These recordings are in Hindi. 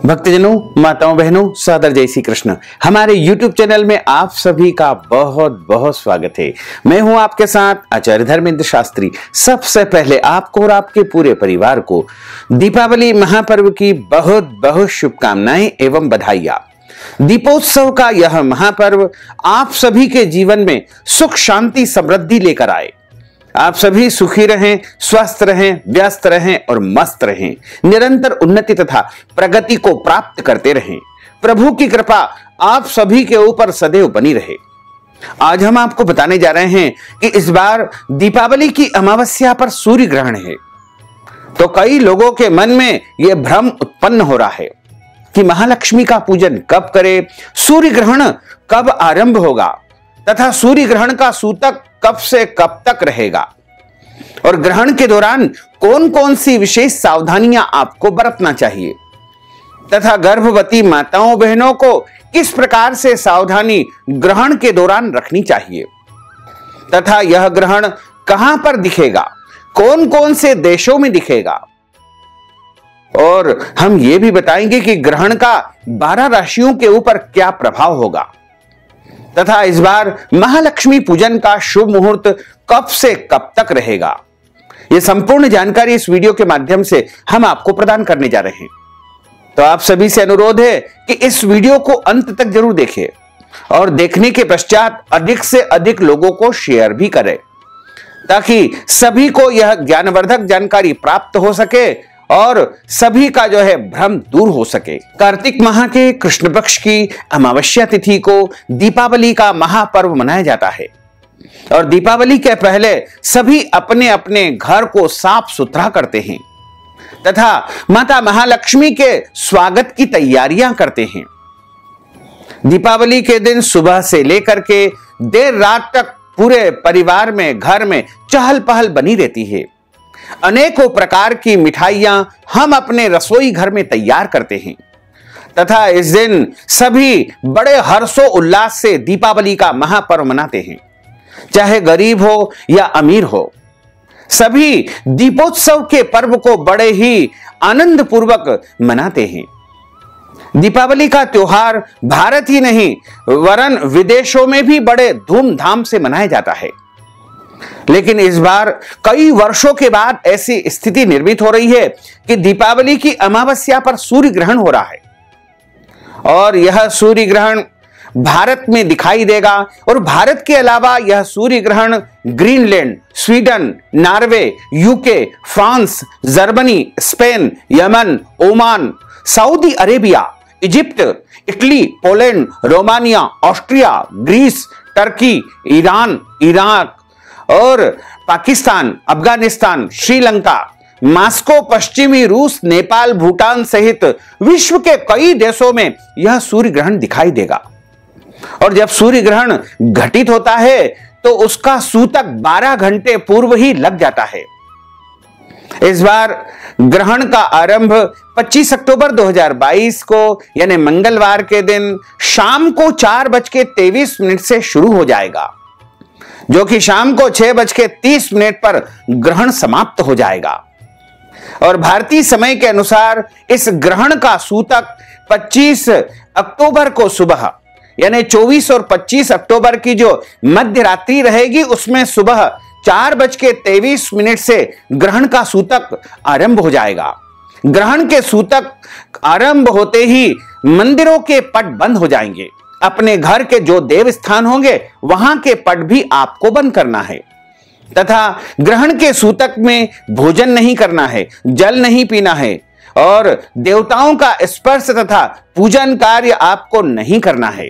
भक्तजनों, माताओं, बहनों, सादर जय श्री कृष्ण। हमारे YouTube चैनल में आप सभी का बहुत बहुत स्वागत है। मैं हूं आपके साथ आचार्य धर्मेंद्र शास्त्री। सबसे पहले आपको और आपके पूरे परिवार को दीपावली महापर्व की बहुत बहुत शुभकामनाएं एवं बधाइयां। दीपोत्सव का यह महापर्व आप सभी के जीवन में सुख, शांति, समृद्धि लेकर आए। आप सभी सुखी रहें, स्वस्थ रहें, व्यस्त रहें और मस्त रहें। निरंतर उन्नति तथा प्रगति को प्राप्त करते रहें। प्रभु की कृपा आप सभी के ऊपर सदैव बनी रहे। आज हम आपको बताने जा रहे हैं कि इस बार दीपावली की अमावस्या पर सूर्य ग्रहण है। तो कई लोगों के मन में यह भ्रम उत्पन्न हो रहा है कि महालक्ष्मी का पूजन कब करें, सूर्य ग्रहण कब आरंभ होगा तथा सूर्य ग्रहण का सूतक कब से कब तक रहेगा और ग्रहण के दौरान कौन कौन सी विशेष सावधानियां आपको बरतना चाहिए तथा गर्भवती माताओं बहनों को किस प्रकार से सावधानी ग्रहण के दौरान रखनी चाहिए तथा यह ग्रहण कहां पर दिखेगा, कौन कौन से देशों में दिखेगा। और हम यह भी बताएंगे कि ग्रहण का 12 राशियों के ऊपर क्या प्रभाव होगा तथा इस बार महालक्ष्मी पूजन का शुभ मुहूर्त कब से कब तक रहेगा। यह संपूर्ण जानकारी इस वीडियो के माध्यम से हम आपको प्रदान करने जा रहे हैं। तो आप सभी से अनुरोध है कि इस वीडियो को अंत तक जरूर देखें और देखने के पश्चात अधिक से अधिक लोगों को शेयर भी करें ताकि सभी को यह ज्ञानवर्धक जानकारी प्राप्त हो सके और सभी का जो है भ्रम दूर हो सके। कार्तिक माह के कृष्ण पक्ष की अमावस्या तिथि को दीपावली का महापर्व मनाया जाता है और दीपावली के पहले सभी अपने अपने घर को साफ सुथरा करते हैं तथा माता महालक्ष्मी के स्वागत की तैयारियां करते हैं। दीपावली के दिन सुबह से लेकर के देर रात तक पूरे परिवार में, घर में चहल पहल बनी रहती है। अनेकों प्रकार की मिठाइयां हम अपने रसोई घर में तैयार करते हैं तथा इस दिन सभी बड़े हर्षो उल्लास से दीपावली का महापर्व मनाते हैं। चाहे गरीब हो या अमीर हो, सभी दीपोत्सव के पर्व को बड़े ही आनंद पूर्वक मनाते हैं। दीपावली का त्योहार भारत ही नहीं वरन विदेशों में भी बड़े धूमधाम से मनाया जाता है। लेकिन इस बार कई वर्षों के बाद ऐसी स्थिति निर्मित हो रही है कि दीपावली की अमावस्या पर सूर्य ग्रहण हो रहा है और यह सूर्य ग्रहण भारत में दिखाई देगा। और भारत के अलावा यह सूर्य ग्रहण Greenland, Sweden, Norway, UK, France, Germany, Spain, Yemen, Oman, Saudi Arabia, Egypt, Italy, Poland, Romania, Austria, Greece, Turkey, Iran, Iraq और पाकिस्तान, अफगानिस्तान, श्रीलंका, मॉस्को, पश्चिमी रूस, नेपाल, भूटान सहित विश्व के कई देशों में यह सूर्य ग्रहण दिखाई देगा। और जब सूर्य ग्रहण घटित होता है तो उसका सूतक 12 घंटे पूर्व ही लग जाता है। इस बार ग्रहण का आरंभ 25 अक्टूबर 2022 को यानी मंगलवार के दिन शाम को 4:23 से शुरू हो जाएगा, जो कि शाम को 6:30 पर ग्रहण समाप्त हो जाएगा। और भारतीय समय के अनुसार इस ग्रहण का सूतक 25 अक्टूबर को सुबह यानी 24 और 25 अक्टूबर की जो मध्य रात्रि रहेगी उसमें सुबह 4:23 से ग्रहण का सूतक आरंभ हो जाएगा। ग्रहण के सूतक आरंभ होते ही मंदिरों के पट बंद हो जाएंगे। अपने घर के जो देव स्थान होंगे वहां के पट भी आपको बंद करना है तथा ग्रहण के सूतक में भोजन नहीं करना है, जल नहीं पीना है और देवताओं का स्पर्श तथा पूजन कार्य आपको नहीं करना है।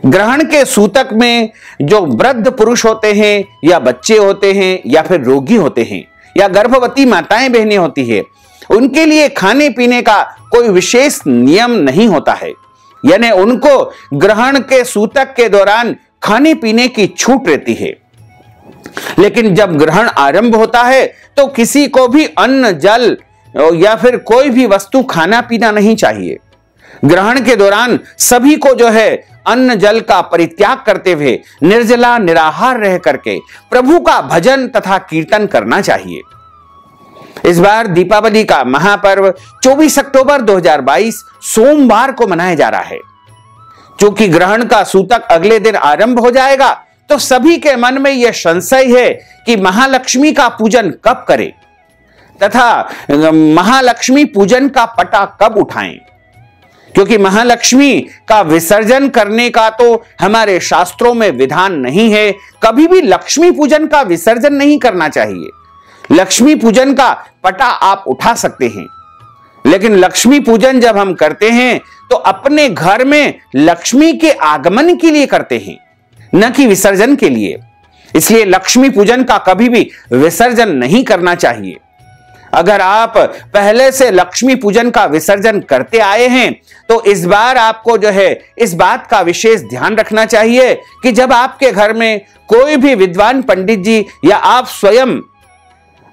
ग्रहण के सूतक में जो वृद्ध पुरुष होते हैं या बच्चे होते हैं या फिर रोगी होते हैं या गर्भवती माताएं बहनें होती है, उनके लिए खाने पीने का कोई विशेष नियम नहीं होता है, यानी उनको ग्रहण के सूतक के दौरान खाने पीने की छूट रहती है। लेकिन जब ग्रहण आरंभ होता है तो किसी को भी अन्न, जल या फिर कोई भी वस्तु खाना पीना नहीं चाहिए। ग्रहण के दौरान सभी को जो है अन्न जल का परित्याग करते हुए निर्जला निराहार रह करके प्रभु का भजन तथा कीर्तन करना चाहिए। इस बार दीपावली का महापर्व 24 अक्टूबर 2022 सोमवार को मनाया जा रहा है। क्योंकि ग्रहण का सूतक अगले दिन आरंभ हो जाएगा, तो सभी के मन में यह संशय है कि महालक्ष्मी का पूजन कब करें तथा महालक्ष्मी पूजन का पटा कब उठाएं। क्योंकि महालक्ष्मी का विसर्जन करने का तो हमारे शास्त्रों में विधान नहीं है। कभी भी लक्ष्मी पूजन का विसर्जन नहीं करना चाहिए। लक्ष्मी पूजन का पटा आप उठा सकते हैं, लेकिन लक्ष्मी पूजन जब हम करते हैं तो अपने घर में लक्ष्मी के आगमन के लिए करते हैं, न कि विसर्जन के लिए। इसलिए लक्ष्मी पूजन का कभी भी विसर्जन नहीं करना चाहिए। अगर आप पहले से लक्ष्मी पूजन का विसर्जन करते आए हैं तो इस बार आपको जो है इस बात का विशेष ध्यान रखना चाहिए कि जब आपके घर में कोई भी विद्वान पंडित जी या आप स्वयं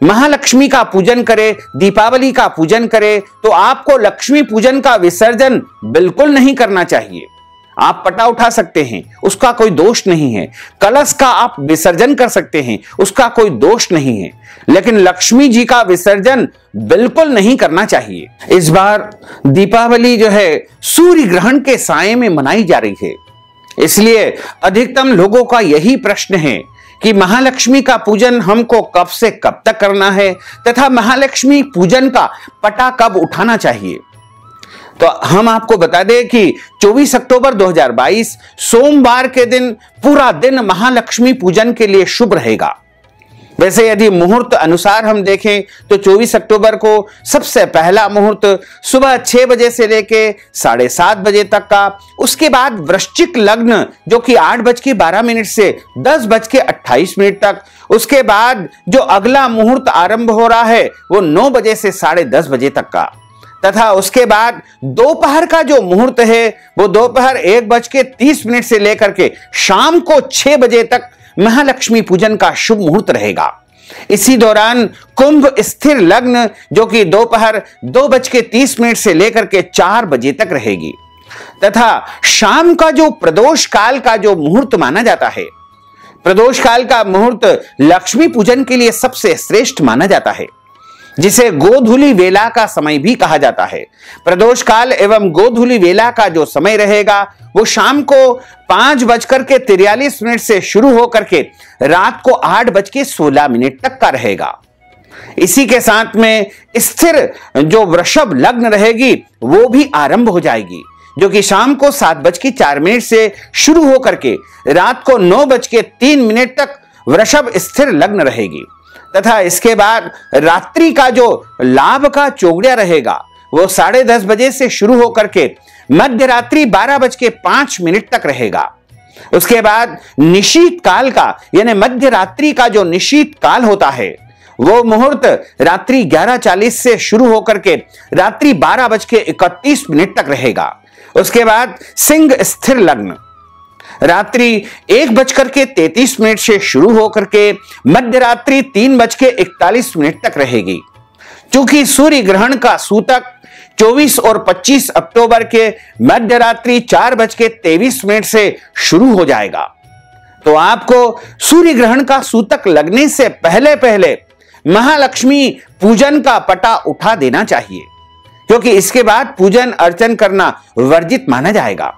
महालक्ष्मी का पूजन करें, दीपावली का पूजन करें, तो आपको लक्ष्मी पूजन का विसर्जन बिल्कुल नहीं करना चाहिए। आप पटा उठा सकते हैं, उसका कोई दोष नहीं है। कलश का आप विसर्जन कर सकते हैं, उसका कोई दोष नहीं है, लेकिन लक्ष्मी जी का विसर्जन बिल्कुल नहीं करना चाहिए। इस बार दीपावली जो है सूर्य ग्रहण के साये में मनाई जा रही है। इसलिए अधिकतम लोगों का यही प्रश्न है कि महालक्ष्मी का पूजन हमको कब से कब तक करना है तथा महालक्ष्मी पूजन का पटा कब उठाना चाहिए। तो हम आपको बता दें कि 24 अक्टूबर 2022 सोमवार के दिन पूरा दिन महालक्ष्मी पूजन के लिए शुभ रहेगा। वैसे यदि मुहूर्त अनुसार हम देखें तो 24 अक्टूबर को सबसे पहला मुहूर्त सुबह 6 बजे से लेके 7:30 बजे तक का, उसके बाद वृश्चिक लग्न जो कि 8:12 से 10:28 तक, उसके बाद जो अगला मुहूर्त आरंभ हो रहा है वो 9 बजे से 10:30 बजे तक का, तथा उसके बाद दोपहर का जो मुहूर्त है वो दोपहर 1:30 से लेकर के शाम को 6 बजे तक महालक्ष्मी पूजन का शुभ मुहूर्त रहेगा। इसी दौरान कुंभ स्थिर लग्न जो कि दोपहर 2:30 से लेकर के 4 बजे तक रहेगी, तथा शाम का जो प्रदोष काल का जो मुहूर्त माना जाता है, प्रदोष काल का मुहूर्त लक्ष्मी पूजन के लिए सबसे श्रेष्ठ माना जाता है, जिसे गोधूली वेला का समय भी कहा जाता है। प्रदोष काल एवं गोधूली वेला का जो समय रहेगा वो शाम को 5:43 से शुरू होकर के रात को 8:16 तक का रहेगा। इसी के साथ में स्थिर जो वृषभ लग्न रहेगी वो भी आरंभ हो जाएगी, जो कि शाम को 7:04 से शुरू होकर के रात को 9:03 तक वृषभ स्थिर लग्न रहेगी। तथा इसके बाद रात्रि का जो लाभ का चौगड़िया रहेगा वो 10:30 बजे से शुरू होकर के मध्य रात्रि 12:05 तक रहेगा। उसके बाद निशीत काल का यानी मध्य रात्रि का जो निशीत काल होता है वो मुहूर्त रात्रि 11:40 से शुरू होकर के रात्रि 12:31 तक रहेगा। उसके बाद सिंह स्थिर लग्न रात्रि 1:33 से शुरू होकर के मध्य रात्रि 3:41 तक रहेगी। चूंकि सूर्य ग्रहण का सूतक 24 और 25 अक्टूबर के मध्य रात्रि 4:23 से शुरू हो जाएगा, तो आपको सूर्य ग्रहण का सूतक लगने से पहले पहले महालक्ष्मी पूजन का पटा उठा देना चाहिए, क्योंकि इसके बाद पूजन अर्चन करना वर्जित माना जाएगा।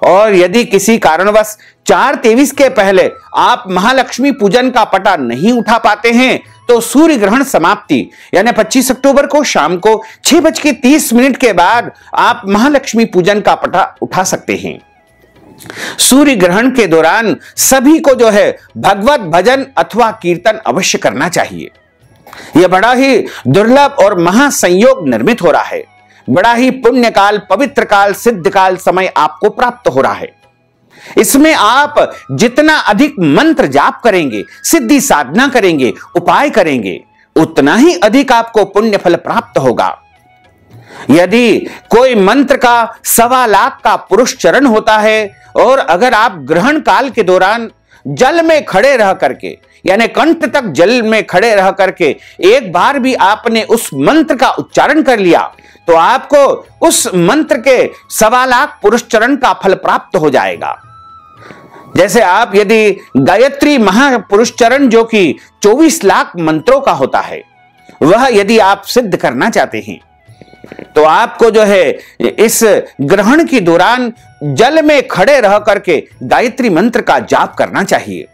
और यदि किसी कारणवश 4:23 के पहले आप महालक्ष्मी पूजन का पटा नहीं उठा पाते हैं तो सूर्य ग्रहण समाप्ति यानी 25 अक्टूबर को शाम को 6:30 के बाद आप महालक्ष्मी पूजन का पटा उठा सकते हैं। सूर्य ग्रहण के दौरान सभी को जो है भगवत भजन अथवा कीर्तन अवश्य करना चाहिए। यह बड़ा ही दुर्लभ और महासंयोग निर्मित हो रहा है। बड़ा ही पुण्य काल, पवित्र काल, सिद्ध काल समय आपको प्राप्त हो रहा है। इसमें आप जितना अधिक मंत्र जाप करेंगे, सिद्धि साधना करेंगे, उपाय करेंगे, उतना ही अधिक आपको पुण्य फल प्राप्त होगा। यदि कोई मंत्र का 1.25 लाख का पुरुष चरण होता है और अगर आप ग्रहण काल के दौरान जल में खड़े रह करके यानी कंठ तक जल में खड़े रह करके एक बार भी आपने उस मंत्र का उच्चारण कर लिया तो आपको उस मंत्र के 1.25 लाख पुरुष चरण का फल प्राप्त हो जाएगा। जैसे आप यदि गायत्री महापुरुष चरण जो कि 24 लाख मंत्रों का होता है वह यदि आप सिद्ध करना चाहते हैं तो आपको जो है इस ग्रहण के दौरान जल में खड़े रह करके गायत्री मंत्र का जाप करना चाहिए।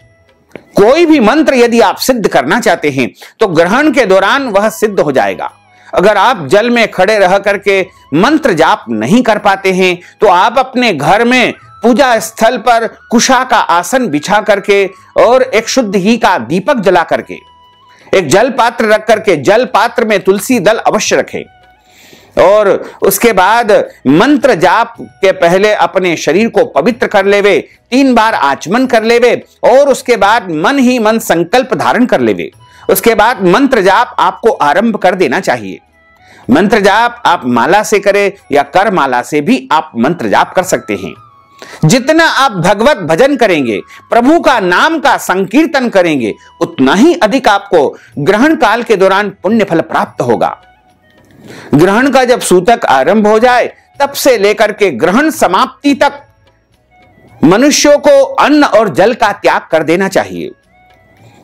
कोई भी मंत्र यदि आप सिद्ध करना चाहते हैं तो ग्रहण के दौरान वह सिद्ध हो जाएगा। अगर आप जल में खड़े रह करके मंत्र जाप नहीं कर पाते हैं तो आप अपने घर में पूजा स्थल पर कुशा का आसन बिछा करके और एक शुद्ध घी का दीपक जला करके एक जल पात्र रख करके जल पात्र में तुलसी दल अवश्य रखें और उसके बाद मंत्र जाप के पहले अपने शरीर को पवित्र कर लेवे, 3 बार आचमन कर लेवे और उसके बाद मन ही मन संकल्प धारण कर लेवे। उसके बाद मंत्र जाप आपको आरंभ कर देना चाहिए। मंत्र जाप आप माला से करें या कर माला से भी आप मंत्र जाप कर सकते हैं। जितना आप भगवत भजन करेंगे, प्रभु का नाम का संकीर्तन करेंगे, उतना ही अधिक आपको ग्रहण काल के दौरान पुण्य फल प्राप्त होगा। ग्रहण का जब सूतक आरंभ हो जाए तब से लेकर के ग्रहण समाप्ति तक मनुष्यों को अन्न और जल का त्याग कर देना चाहिए।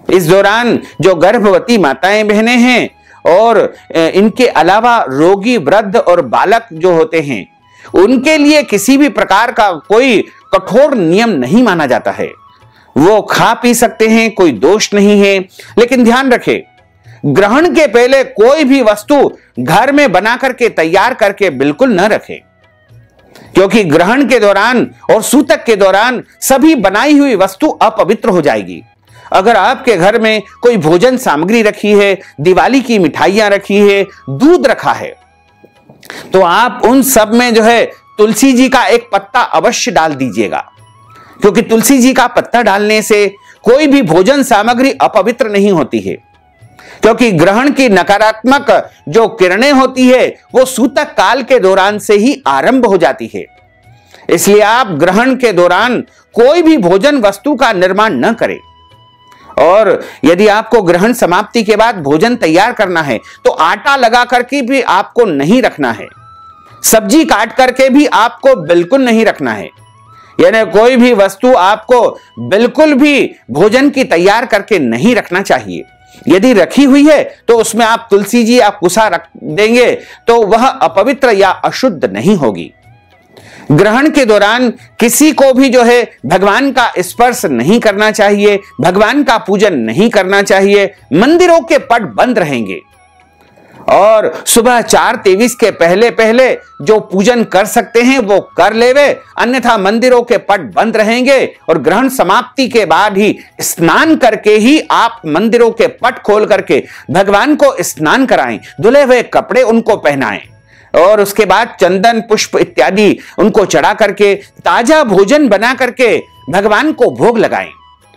इस दौरान जो गर्भवती माताएं बहनें हैं और इनके अलावा रोगी वृद्ध और बालक जो होते हैं उनके लिए किसी भी प्रकार का कोई कठोर नियम नहीं माना जाता है। वो खा पी सकते हैं, कोई दोष नहीं है। लेकिन ध्यान रखें, ग्रहण के पहले कोई भी वस्तु घर में बना करके तैयार करके बिल्कुल न रखें, क्योंकि ग्रहण के दौरान और सूतक के दौरान सभी बनाई हुई वस्तु अपवित्र हो जाएगी। अगर आपके घर में कोई भोजन सामग्री रखी है, दिवाली की मिठाइयां रखी है, दूध रखा है, तो आप उन सब में जो है तुलसी जी का एक पत्ता अवश्य डाल दीजिएगा, क्योंकि तुलसी जी का पत्ता डालने से कोई भी भोजन सामग्री अपवित्र नहीं होती है। क्योंकि ग्रहण की नकारात्मक जो किरणें होती है वो सूतक काल के दौरान से ही आरंभ हो जाती है। इसलिए आप ग्रहण के दौरान कोई भी भोजन वस्तु का निर्माण न करें। और यदि आपको ग्रहण समाप्ति के बाद भोजन तैयार करना है तो आटा लगा करके भी आपको नहीं रखना है, सब्जी काट करके भी आपको बिल्कुल नहीं रखना है। यानी कोई भी वस्तु आपको बिल्कुल भी भोजन की तैयार करके नहीं रखना चाहिए। यदि रखी हुई है तो उसमें आप तुलसी जी या कुसा रख देंगे तो वह अपवित्र या अशुद्ध नहीं होगी। ग्रहण के दौरान किसी को भी जो है भगवान का स्पर्श नहीं करना चाहिए, भगवान का पूजन नहीं करना चाहिए। मंदिरों के पट बंद रहेंगे और सुबह 4:23 के पहले पहले जो पूजन कर सकते हैं वो कर लेवे, अन्यथा मंदिरों के पट बंद रहेंगे। और ग्रहण समाप्ति के बाद ही स्नान करके ही आप मंदिरों के पट खोल करके भगवान को स्नान कराएं, धुले हुए कपड़े उनको पहनाएं और उसके बाद चंदन पुष्प इत्यादि उनको चढ़ा करके ताजा भोजन बना करके भगवान को भोग लगाएं।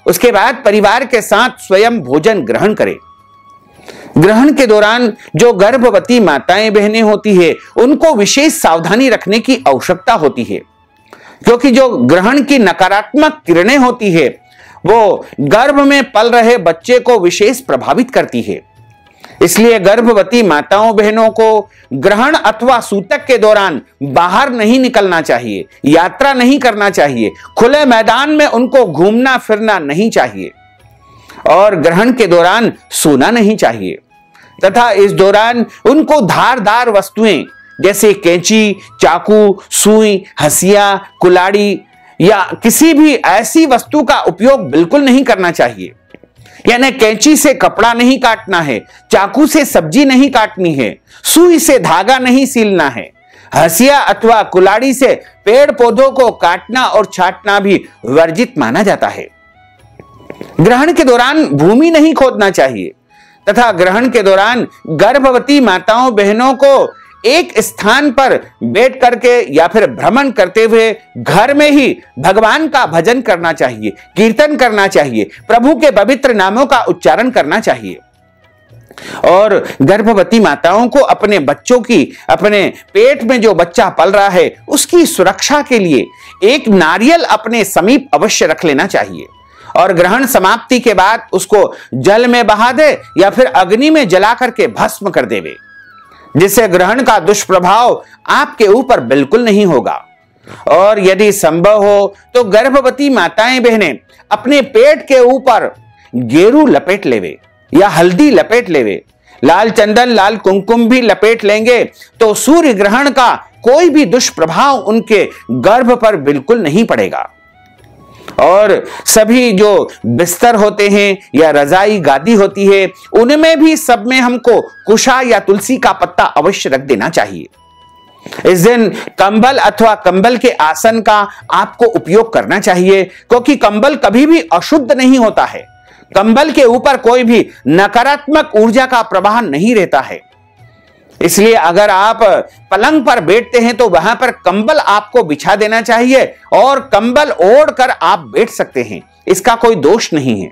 उसके बाद परिवार के साथ स्वयं भोजन ग्रहण करें। ग्रहण के दौरान जो गर्भवती माताएं बहनें होती है उनको विशेष सावधानी रखने की आवश्यकता होती है, क्योंकि जो ग्रहण की नकारात्मक किरणें होती है वो गर्भ में पल रहे बच्चे को विशेष प्रभावित करती है। इसलिए गर्भवती माताओं बहनों को ग्रहण अथवा सूतक के दौरान बाहर नहीं निकलना चाहिए, यात्रा नहीं करना चाहिए, खुले मैदान में उनको घूमना फिरना नहीं चाहिए और ग्रहण के दौरान सोना नहीं चाहिए। तथा इस दौरान उनको धारदार वस्तुएं जैसे कैंची, चाकू, सुई, हंसिया, कुल्हाड़ी या किसी भी ऐसी वस्तु का उपयोग बिल्कुल नहीं करना चाहिए। यानी कैंची से कपड़ा नहीं काटना है, चाकू से सब्जी नहीं काटनी है, सुई से धागा नहीं सीलना है, हंसिया अथवा कुल्हाड़ी से पेड़ पौधों को काटना और छाटना भी वर्जित माना जाता है। ग्रहण के दौरान भूमि नहीं खोदना चाहिए तथा ग्रहण के दौरान गर्भवती माताओं बहनों को एक स्थान पर बैठ करके या फिर भ्रमण करते हुए घर में ही भगवान का भजन करना चाहिए, कीर्तन करना चाहिए, प्रभु के पवित्र नामों का उच्चारण करना चाहिए। और गर्भवती माताओं को अपने बच्चों की, अपने पेट में जो बच्चा पल रहा है उसकी सुरक्षा के लिए एक नारियल अपने समीप अवश्य रख लेना चाहिए और ग्रहण समाप्ति के बाद उसको जल में बहा दे या फिर अग्नि में जला करके भस्म कर देवे, जिससे ग्रहण का दुष्प्रभाव आपके ऊपर बिल्कुल नहीं होगा। और यदि संभव हो तो गर्भवती माताएं बहनें अपने पेट के ऊपर गेरू लपेट लेवे या हल्दी लपेट लेवे, लाल चंदन, लाल कुमकुम भी लपेट लेंगे तो सूर्य ग्रहण का कोई भी दुष्प्रभाव उनके गर्भ पर बिल्कुल नहीं पड़ेगा। और सभी जो बिस्तर होते हैं या रजाई गादी होती है, उनमें भी सब में हमको कुशा या तुलसी का पत्ता अवश्य रख देना चाहिए। इस दिन कंबल अथवा कंबल के आसन का आपको उपयोग करना चाहिए, क्योंकि कंबल कभी भी अशुद्ध नहीं होता है। कंबल के ऊपर कोई भी नकारात्मक ऊर्जा का प्रवाह नहीं रहता है। इसलिए अगर आप पलंग पर बैठते हैं तो वहां पर कंबल आपको बिछा देना चाहिए और कंबल ओढ़ कर आप बैठ सकते हैं, इसका कोई दोष नहीं है।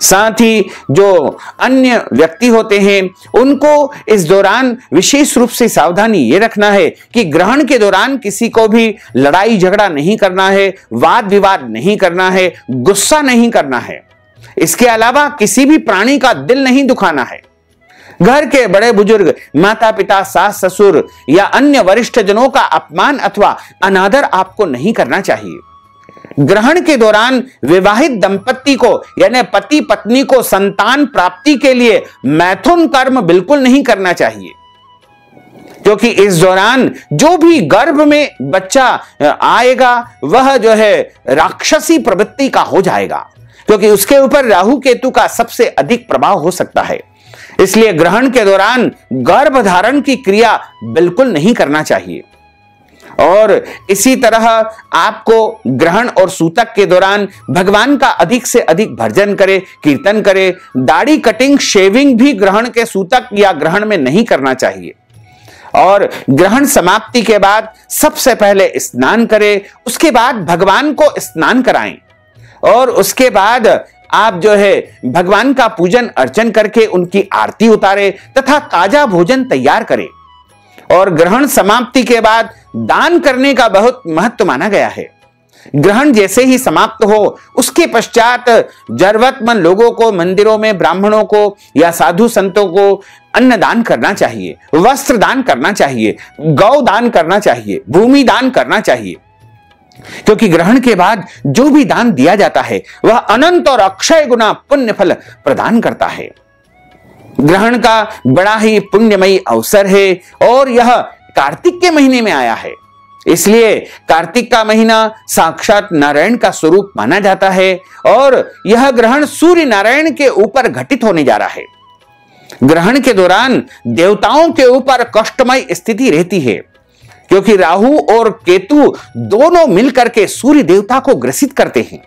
साथ ही जो अन्य व्यक्ति होते हैं उनको इस दौरान विशेष रूप से सावधानी ये रखना है कि ग्रहण के दौरान किसी को भी लड़ाई झगड़ा नहीं करना है, वाद विवाद नहीं करना है, गुस्सा नहीं करना है। इसके अलावा किसी भी प्राणी का दिल नहीं दुखाना है। घर के बड़े बुजुर्ग, माता पिता, सास ससुर या अन्य वरिष्ठ जनों का अपमान अथवा अनादर आपको नहीं करना चाहिए। ग्रहण के दौरान विवाहित दंपत्ति को यानी पति पत्नी को संतान प्राप्ति के लिए मैथुन कर्म बिल्कुल नहीं करना चाहिए, क्योंकि इस दौरान जो भी गर्भ में बच्चा आएगा वह जो है राक्षसी प्रवृत्ति का हो जाएगा, क्योंकि उसके ऊपर राहु केतु का सबसे अधिक प्रभाव हो सकता है। इसलिए ग्रहण के दौरान गर्भ धारण की क्रिया बिल्कुल नहीं करना चाहिए। और इसी तरह आपको ग्रहण और सूतक के दौरान भगवान का अधिक से अधिक भजन करे, कीर्तन करे। दाढ़ी कटिंग, शेविंग भी ग्रहण के सूतक या ग्रहण में नहीं करना चाहिए। और ग्रहण समाप्ति के बाद सबसे पहले स्नान करें, उसके बाद भगवान को स्नान कराएं और उसके बाद आप जो है भगवान का पूजन अर्चन करके उनकी आरती उतारे तथा ताजा भोजन तैयार करें। और ग्रहण समाप्ति के बाद दान करने का बहुत महत्व माना गया है। ग्रहण जैसे ही समाप्त हो उसके पश्चात जरूरतमंद लोगों को, मंदिरों में ब्राह्मणों को या साधु संतों को अन्न दान करना चाहिए, वस्त्र दान करना चाहिए, गौ दान करना चाहिए, भूमि दान करना चाहिए, क्योंकि ग्रहण के बाद जो भी दान दिया जाता है वह अनंत और अक्षय गुना पुण्य फल प्रदान करता है। ग्रहण का बड़ा ही पुण्यमयी अवसर है और यह कार्तिक के महीने में आया है, इसलिए कार्तिक का महीना साक्षात नारायण का स्वरूप माना जाता है और यह ग्रहण सूर्य नारायण के ऊपर घटित होने जा रहा है। ग्रहण के दौरान देवताओं के ऊपर कष्टमय स्थिति रहती है, क्योंकि राहु और केतु दोनों मिलकर के सूर्य देवता को ग्रसित करते हैं।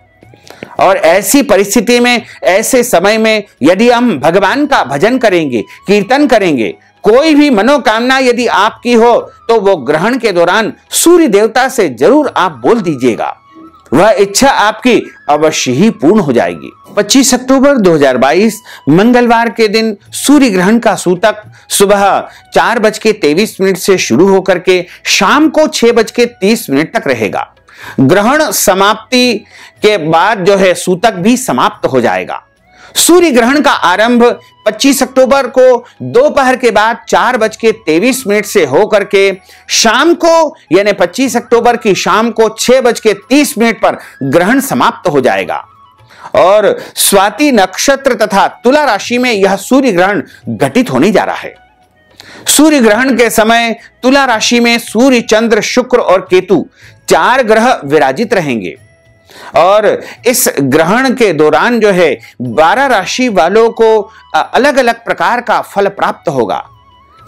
और ऐसी परिस्थिति में, ऐसे समय में यदि हम भगवान का भजन करेंगे, कीर्तन करेंगे, कोई भी मनोकामना यदि आपकी हो तो वो ग्रहण के दौरान सूर्य देवता से जरूर आप बोल दीजिएगा, वह इच्छा आपकी अवश्य ही पूर्ण हो जाएगी। 25 अक्टूबर 2022 मंगलवार के दिन सूर्य ग्रहण का सूतक सुबह 4:23 से शुरू होकर के शाम को 6:30 तक रहेगा। ग्रहण समाप्ति के बाद जो है सूतक भी समाप्त हो जाएगा। सूर्य ग्रहण का आरंभ 25 अक्टूबर को दोपहर के बाद 4:23 से होकर के शाम को यानी 25 अक्टूबर की शाम को 6:30 पर ग्रहण समाप्त हो जाएगा। और स्वाति नक्षत्र तथा तुला राशि में यह सूर्य ग्रहण घटित होने जा रहा है। सूर्य ग्रहण के समय तुला राशि में सूर्य, चंद्र, शुक्र और केतु 4 ग्रह विराजित रहेंगे। और इस ग्रहण के दौरान जो है 12 राशि वालों को अलग अलग प्रकार का फल प्राप्त होगा,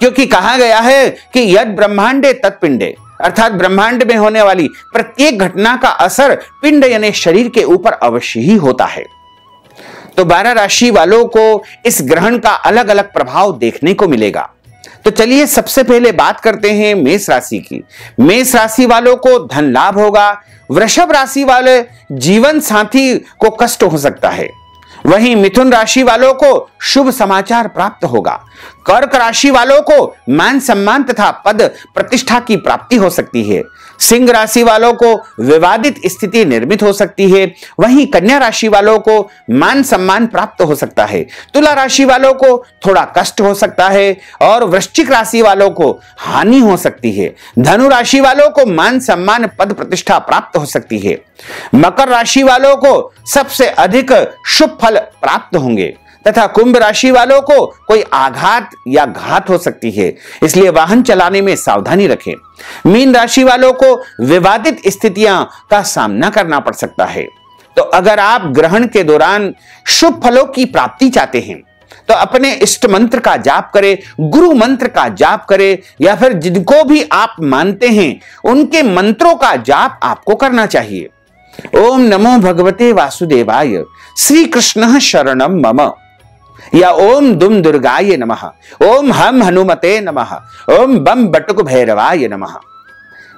क्योंकि कहा गया है कि यद ब्रह्मांडे तत्पिंडे, अर्थात ब्रह्मांड में होने वाली प्रत्येक घटना का असर पिंड यानी शरीर के ऊपर अवश्य ही होता है। तो 12 राशि वालों को इस ग्रहण का अलग अलग प्रभाव देखने को मिलेगा। तो चलिए सबसे पहले बात करते हैं मेष राशि की। मेष राशि वालों को धन लाभ होगा। वृषभ राशि वाले जीवन साथी को कष्ट हो सकता है। वहीं मिथुन राशि वालों को शुभ समाचार प्राप्त होगा। कर्क राशि वालों को मान सम्मान तथा पद प्रतिष्ठा की प्राप्ति हो सकती है। सिंह राशि वालों को विवादित स्थिति निर्मित हो सकती है। वहीं कन्या राशि वालों को मान सम्मान प्राप्त हो सकता है। तुला राशि वालों को थोड़ा कष्ट हो सकता है और वृश्चिक राशि वालों को हानि हो सकती है। धनु राशि वालों को मान सम्मान पद प्रतिष्ठा प्राप्त हो सकती है। मकर राशि वालों को सबसे अधिक शुभ फल प्राप्त होंगे। तथा कुंभ राशि वालों को कोई आघात या घात हो सकती है, इसलिए वाहन चलाने में सावधानी रखें। मीन राशि वालों को विवादित स्थितियां का सामना करना पड़ सकता है। तो अगर आप ग्रहण के दौरान शुभ फलों की प्राप्ति चाहते हैं तो अपने इष्ट मंत्र का जाप करें, गुरु मंत्र का जाप करें, या फिर जिनको भी आप मानते हैं उनके मंत्रों का जाप आपको करना चाहिए। ओम नमो भगवते वासुदेवाय, श्री कृष्ण शरणम मम, या ओम दुम दुर्गाय नमः, ओम हम हनुमते नमः, ओम बम बटुक भैरवाय नमः,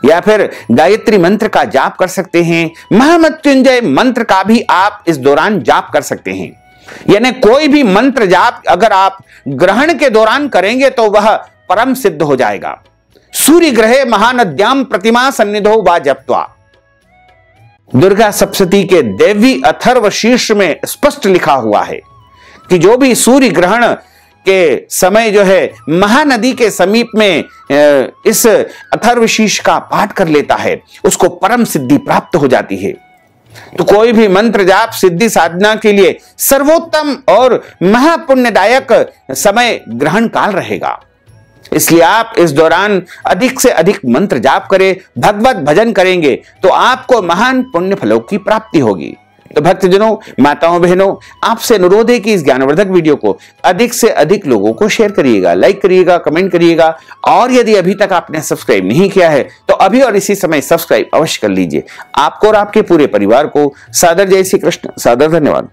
या फिर गायत्री मंत्र का जाप कर सकते हैं। महामृत्युंजय मंत्र का भी आप इस दौरान जाप कर सकते हैं। यानी कोई भी मंत्र जाप अगर आप ग्रहण के दौरान करेंगे तो वह परम सिद्ध हो जाएगा। सूर्य ग्रहे महानद्याम प्रतिमा सन्निधो वा जप्त्वा, दुर्गा सप्तशती के देवी अथर्व शीर्ष में स्पष्ट लिखा हुआ है कि जो भी सूर्य ग्रहण के समय जो है महानदी के समीप में इस अथर्वशीर्ष का पाठ कर लेता है उसको परम सिद्धि प्राप्त हो जाती है। तो कोई भी मंत्र जाप सिद्धि साधना के लिए सर्वोत्तम और महापुण्यदायक समय ग्रहण काल रहेगा। इसलिए आप इस दौरान अधिक से अधिक मंत्र जाप करें, भगवत भजन करेंगे तो आपको महान पुण्य फलों की प्राप्ति होगी। तो भक्तजनों, माताओं, बहनों, आपसे अनुरोध है कि इस ज्ञानवर्धक वीडियो को अधिक से अधिक लोगों को शेयर करिएगा, लाइक करिएगा, कमेंट करिएगा, और यदि अभी तक आपने सब्सक्राइब नहीं किया है तो अभी और इसी समय सब्सक्राइब अवश्य कर लीजिए। आपको और आपके पूरे परिवार को सादर जय श्री कृष्ण, सादर धन्यवाद।